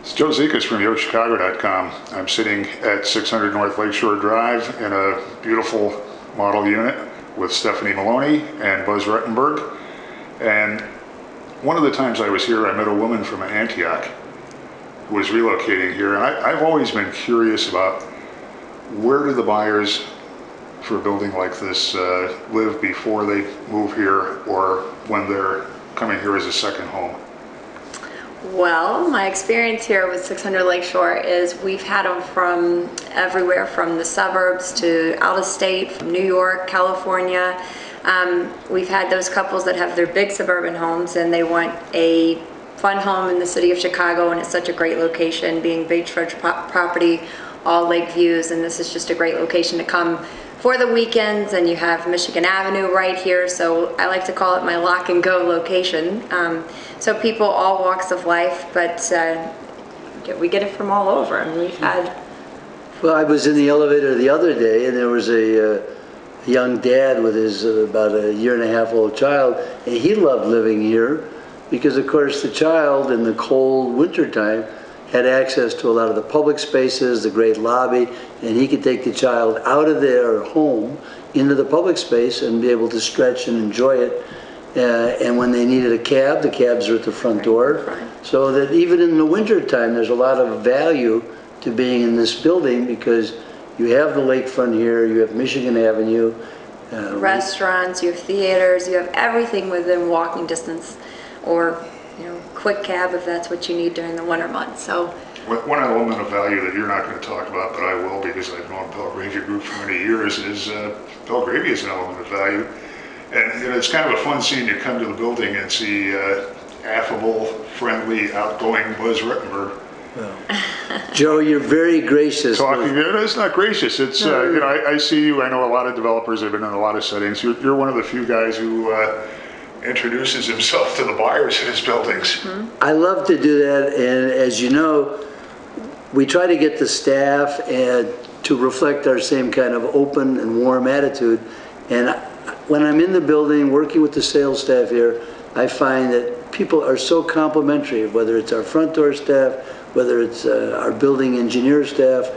It's Joe Zikas from YoChicago.com. I'm sitting at 600 North Lakeshore Drive in a beautiful model unit with Stephanie Maloney and Buzz Ruttenberg. And one of the times I was here, I met a woman from Antioch who was relocating here. And I've always been curious about where do the buyers for a building like this live before they move here or when they're coming here as a second home? Well, my experience here with 600 Lakeshore is we've had them from everywhere, from the suburbs to out of state, from New York, California. We've had those couples that have their big suburban homes and they want a fun home in the city of Chicago, and it's such a great location, being beachfront property, all lake views, and this is just a great location to come for the weekends. And you have Michigan Avenue right here, so I like to call it my lock and go location. So people, all walks of life, but we get it from all over. And we've had... Well, I was in the elevator the other day, and there was a young dad with his about a year-and-a-half-old child, and he loved living here because, of course, the child in the cold winter time had access to a lot of the public spaces, the great lobby, and he could take the child out of their home into the public space and be able to stretch and enjoy it. And when they needed a cab, the cabs are at the front door. So that even in the winter time, there's a lot of value to being in this building because you have the lakefront here, you have Michigan Avenue. Restaurants, you have theaters, you have everything within walking distance, or quick cab if that's what you need during the winter months. So one element of value that you're not going to talk about, but I will because I've known Belgravia Group for many years, is Belgravia is an element of value. And it's kind of a fun scene. You come to the building and see affable, friendly, outgoing Buzz Ruttenberg. Well, Joe, you're very gracious. It's not gracious. It's I see you. I know a lot of developers. I've been in a lot of settings. You're one of the few guys who introduces himself to the buyers in his buildings. Mm-hmm. I love to do that, and as you know, we try to get the staff and to reflect our same kind of open and warm attitude. And when I'm in the building working with the sales staff here, I find that people are so complimentary, whether it's our front door staff, whether it's our building engineer staff.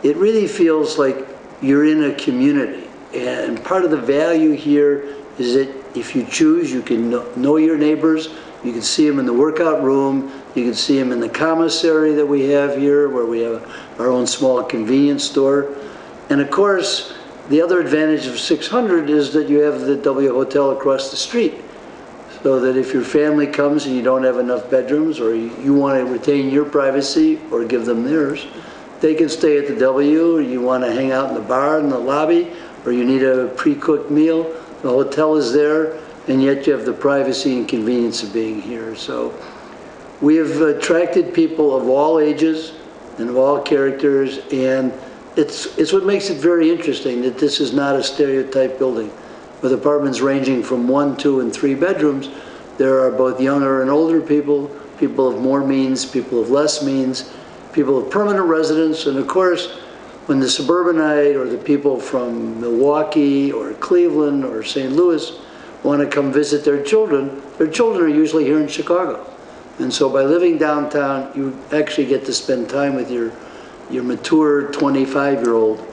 It really feels like you're in a community. And part of the value here is that if you choose, you can know your neighbors. You can see them in the workout room. You can see them in the commissary that we have here, where we have our own small convenience store. And of course, the other advantage of 600 is that you have the W Hotel across the street. So that if your family comes and you don't have enough bedrooms, or you want to retain your privacy or give them theirs, they can stay at the W, or you want to hang out in the bar in the lobby, or you need a pre-cooked meal, the hotel is there, and yet you have the privacy and convenience of being here. So we have attracted people of all ages and of all characters, and it's what makes it very interesting that this is not a stereotype building. With apartments ranging from 1, 2, and 3 bedrooms, there are both younger and older people, people of more means, people of less means, people of permanent residence, and of course, when the suburbanite or the people from Milwaukee or Cleveland or St. Louis want to come visit their children are usually here in Chicago. And so by living downtown, you actually get to spend time with your mature 25-year-old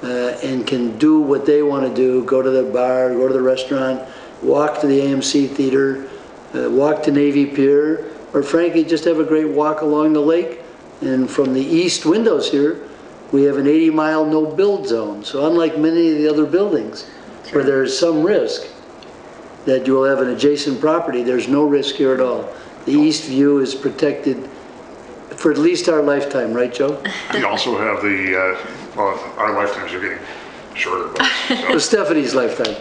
and can do what they want to do, go to the bar, go to the restaurant, walk to the AMC theater, walk to Navy Pier, or frankly, just have a great walk along the lake. And from the east windows here, we have an 80-mile no-build zone. So unlike many of the other buildings where there's some risk that you will have an adjacent property, there's no risk here at all. The east view is protected for at least our lifetime, right, Joe? You also have the, well, our lifetimes are getting shorter. But, so. Stephanie's lifetime.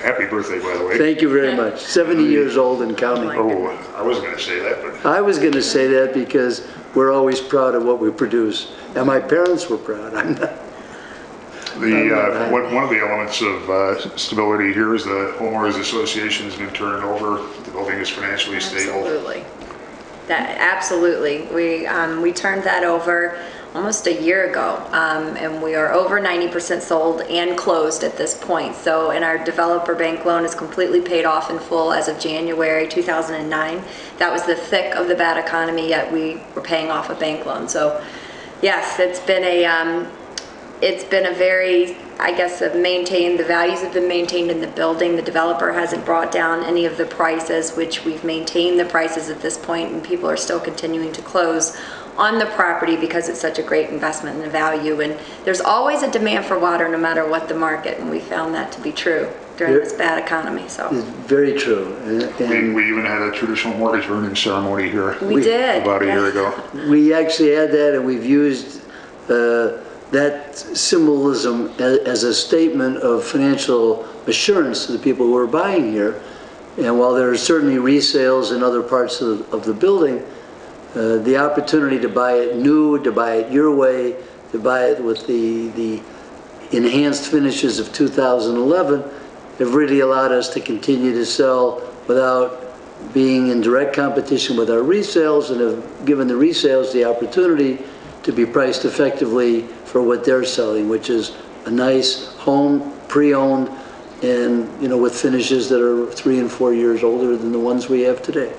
Happy birthday, by the way. Thank you very much. 70 years old and counting. Oh, I wasn't going to say that, but... I was going to say that because we're always proud of what we produce. And my parents were proud. I'm not. One of the elements of stability here is the homeowners association has been turned over. The building is financially stable. Absolutely. Absolutely. We turned that over almost a year ago, and we are over 90% sold and closed at this point. So, and our developer bank loan is completely paid off in full as of January 2009. That was the thick of the bad economy, yet we were paying off a bank loan. So, yes, it's been a very, I guess, the values have been maintained in the building. The developer hasn't brought down any of the prices, which we've maintained the prices at this point, and people are still continuing to close on the property because it's such a great investment and value. And there's always a demand for water no matter what the market, and we found that to be true during this bad economy. So It's very true. And We even had a traditional mortgage burning ceremony here. we did. About a year yes. ago. we actually had that, and we've used that symbolism as a statement of financial assurance to the people who are buying here. And while there are certainly resales in other parts of the building, the opportunity to buy it new, to buy it your way, to buy it with the enhanced finishes of 2011 have really allowed us to continue to sell without being in direct competition with our resales, and have given the resales the opportunity to be priced effectively for what they're selling, which is a nice home, pre-owned, and with finishes that are 3 and 4 years older than the ones we have today.